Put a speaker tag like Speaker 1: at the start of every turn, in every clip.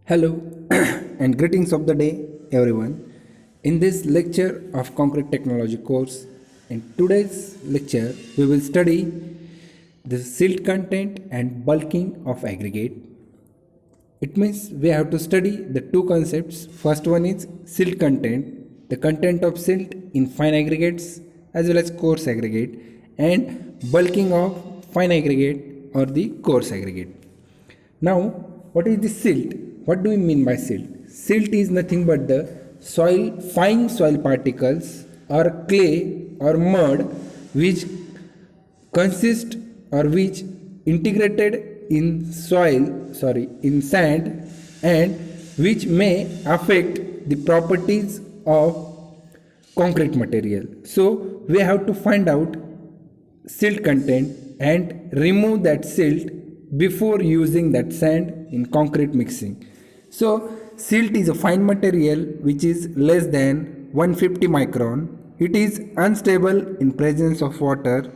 Speaker 1: Hello and greetings of the day, everyone. In this lecture of Concrete Technology course, in today's lecture, we will study the silt content and bulking of aggregate. It means we have to study the two concepts. First one is silt content, the content of silt in fine aggregates as well as coarse aggregate, and bulking of fine aggregate or the coarse aggregate. Now, what is the silt? What do we mean by silt? Silt is nothing but the fine soil particles or clay or mud which consist or which integrated in sand, and which may affect the properties of concrete material. So we have to find out silt content and remove that silt before using that sand in concrete mixing. So silt is a fine material which is less than 150 micron. It is unstable in presence of water.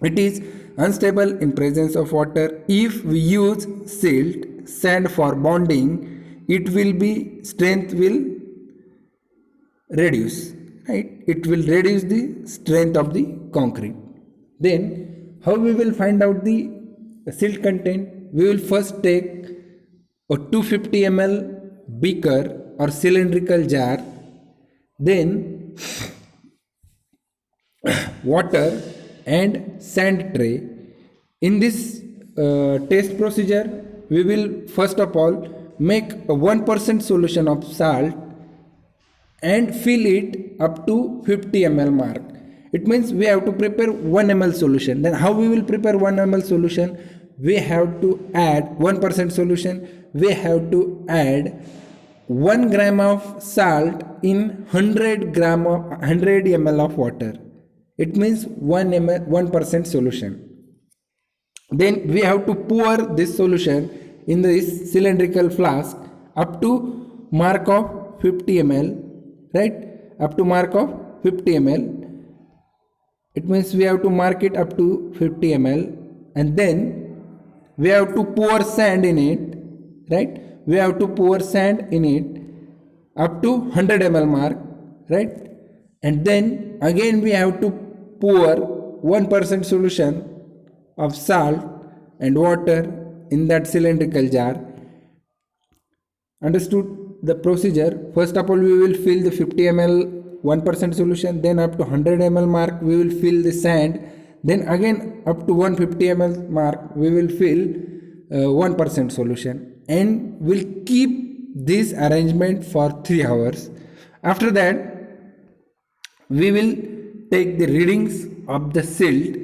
Speaker 1: It is unstable in presence of water. If we use silt sand for bonding, it will be strength will reduce, right? It will reduce the strength of the concrete. Then how we will find out the silt content? We will first take a 250 ml beaker or cylindrical jar, then water and sand tray. In this test procedure, we will first of all make a 1% solution of salt and fill it up to 50 ml mark. It means we have to prepare 1 ml solution. Then how we will prepare 1 ml solution? We have to add 1% solution. We have to add 1 gram of salt in 100 ml of water. It means 1 ml 1% solution. Then we have to pour this solution in this cylindrical flask up to mark of 50 ml, right? Up to mark of 50 ml. It means we have to mark it up to 50 ml, and then we have to pour sand in it, right? We have to pour sand in it up to 100 ml mark, right? And then again we have to pour 1% solution of salt and water in that cylindrical jar. Understood the procedure? First of all, we will fill the 50 ml 1% solution, then up to 100 ml mark we will fill the sand, then again up to 150 ml mark we will fill 1% solution, and we'll keep this arrangement for 3 hours. After that, we will take the readings of the silt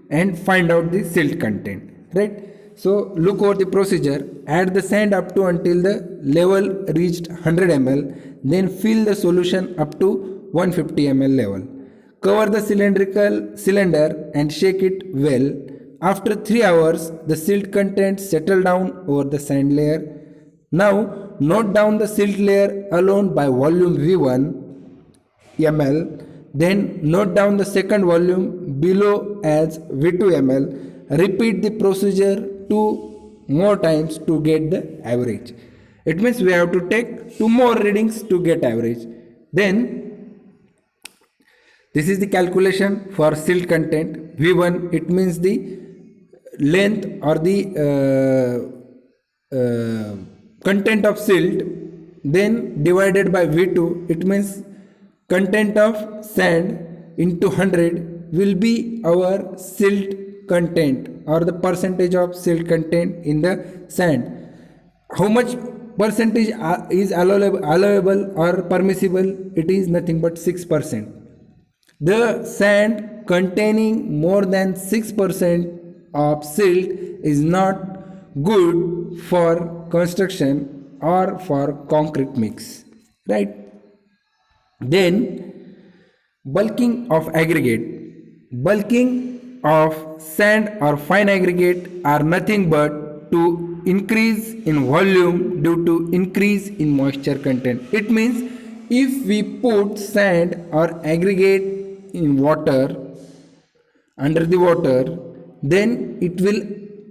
Speaker 1: and find out the silt content, right? So look over the procedure. Add the sand up to until the level reached 100 ml, then fill the solution up to 150 ml level. Cover the cylindrical cylinder and shake it well. After 3 hours, the silt content settle down over the sand layer. Now note down the silt layer alone by volume V1 ml. Then note down the second volume below as V2 ml. Repeat the procedure 2 more times to get the average. It means we have to take 2 more readings to get average. Then this is the calculation for silt content. V1, it means the length or the content of silt, then divided by V2, it means content of sand into 100 will be our silt content or the percentage of silt content in the sand. How much percentage is allowable or permissible? It is nothing but 6%. The sand containing more than 6% of silt is not good for construction or for concrete mix, right? Then bulking of aggregate. Bulking of sand or fine aggregate are nothing but to increase in volume due to increase in moisture content. It means if we put sand or aggregate in water, under the water, then it will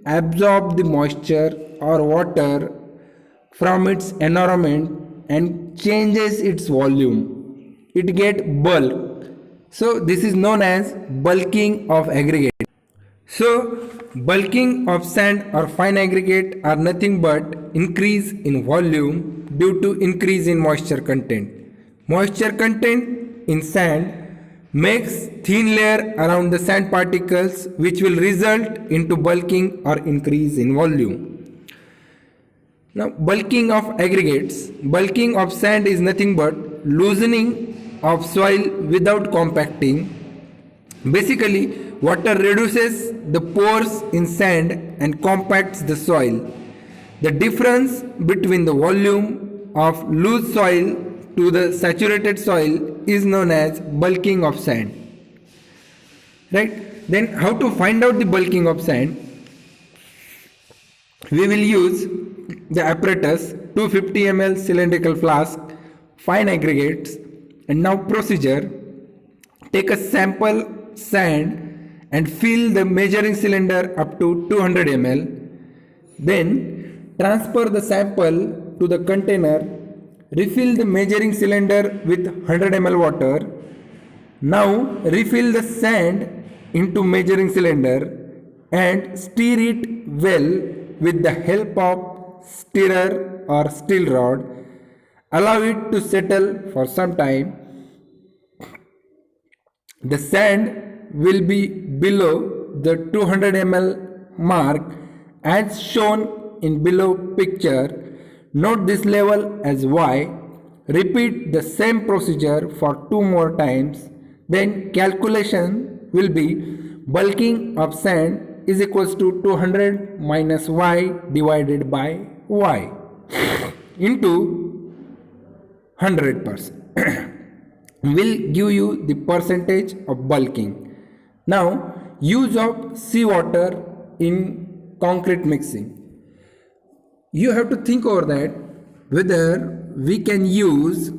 Speaker 1: absorb the moisture or water from its environment and changes its volume. It get bulk. So this is known as bulking of aggregate. So bulking of sand or fine aggregate are nothing but increase in volume due to increase in moisture content. Moisture content in sand makes thin layer around the sand particles, which will result into bulking or increase in volume. Now, bulking of aggregates. Bulking of sand is nothing but loosening of soil without compacting. Basically, water reduces the pores in sand and compacts the soil. The difference between the volume of loose soil to the saturated soil is known as bulking of sand. Right? Then, how to find out the bulking of sand? We will use the apparatus 250 ml cylindrical flask, fine aggregates, and now procedure. Take a sample sand and fill the measuring cylinder up to 200 ml. Then transfer the sample to the container. Refill the measuring cylinder with 100 ml water. Now refill the sand into measuring cylinder and stir it well with the help of stirrer or steel rod. Allow it to settle for some time. The sand will be below the 200 ml mark as shown in below picture. Note this level as Y. Repeat the same procedure for 2 more times. Then calculation will be bulking of sand is equals to 200 minus Y divided by Y into 100% will give you the percentage of bulking. Now, use of seawater in concrete mixing. You have to think over that whether we can use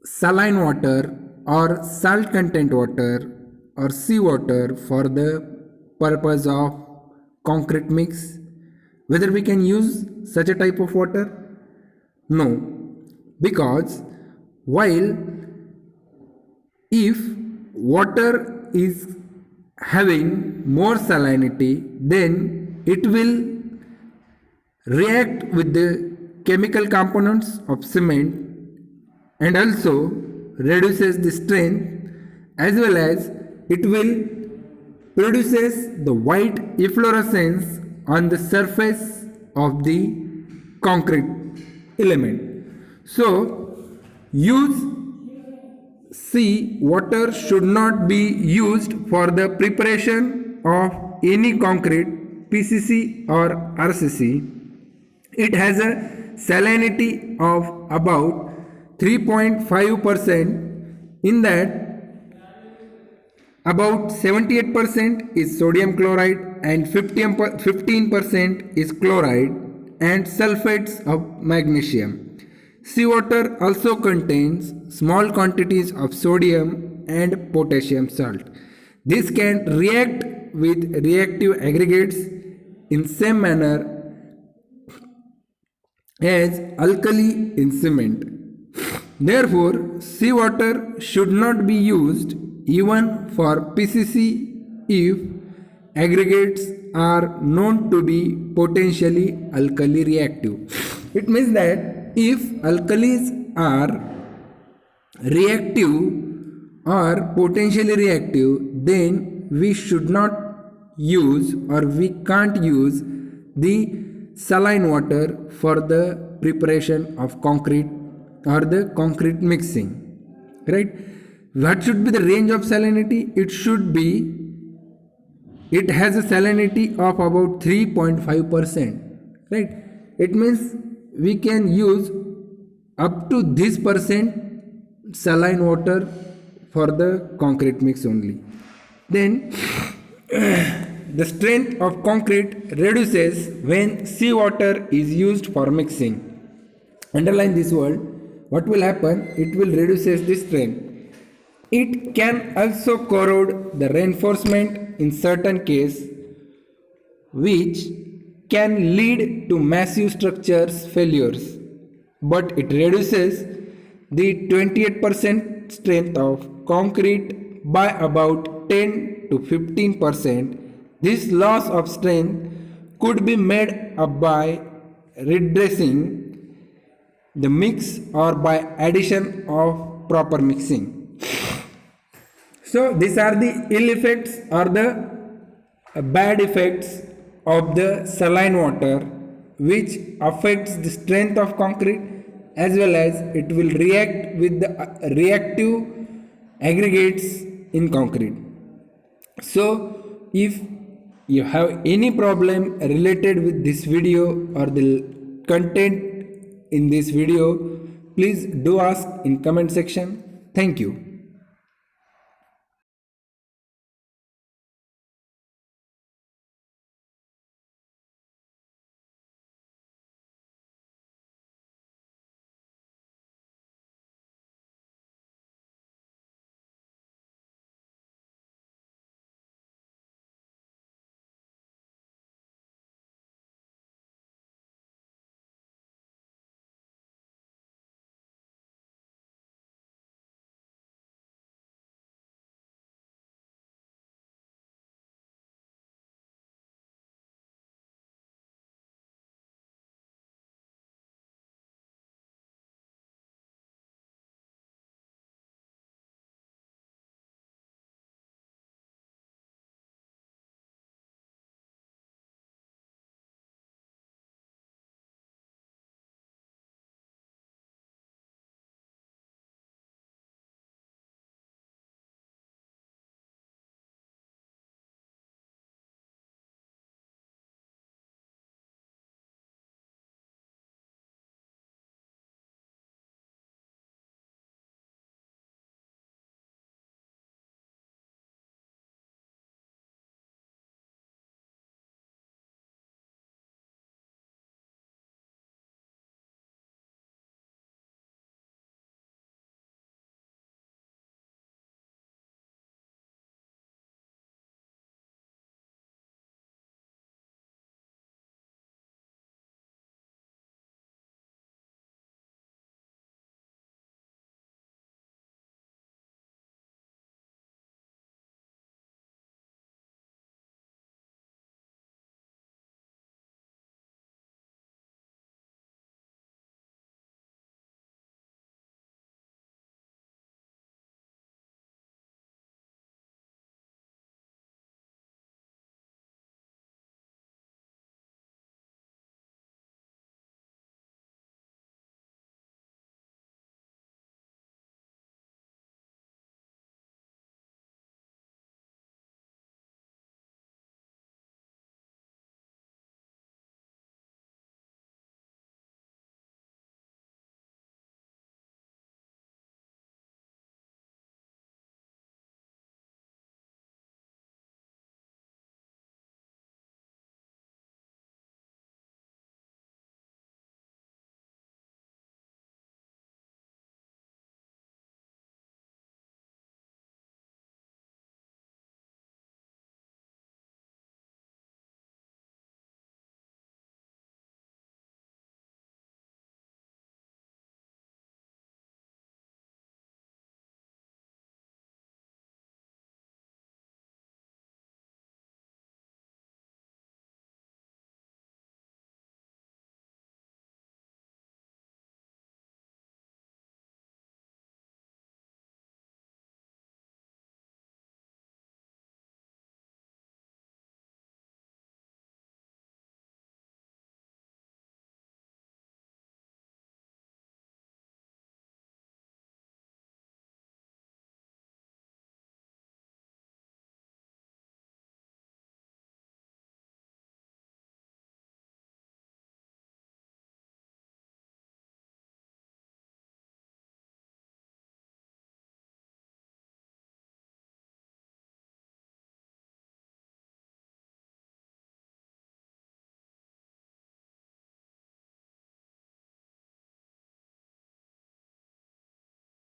Speaker 1: saline water or salt content water or seawater for the purpose of concrete mix. Whether we can use such a type of water? No, because while if water is having more salinity, then it will react with the chemical components of cement and also reduces the strength, as well as it will produces the white efflorescence on the surface of the concrete element. So use water should not be used for the preparation of any concrete, PCC or RCC. It has a salinity of about 3.5%. In that, about 78% is sodium chloride and 15% is chloride and sulfates of magnesium. Seawater also contains small quantities of sodium and potassium salt. This can react with reactive aggregates in same manner as alkali in cement. Therefore, seawater should not be used even for PCC if aggregates are known to be potentially alkali reactive. It means that if alkalis are reactive or potentially reactive, then we should not use or we can't use the saline water for the preparation of concrete or the concrete mixing, right? What should be the range of salinity? It has a salinity of about 3.5%, right? It means we can use up to this percent saline water for the concrete mix only. Then the strength of concrete reduces when seawater is used for mixing. Underline this word. What will happen? It will reduces the strength. It can also corrode the reinforcement in certain case, which can lead to massive structures failures, but it reduces the 28% strength of concrete by about 10 to 15%. This loss of strength could be made up by redressing the mix or by addition of proper mixing. So these are the ill effects or the bad effects of the saline water, which affects the strength of concrete as well as it will react with the reactive aggregates in concrete. So if you have any problem related with this video or the content in this video, please do ask in comment section. Thank you.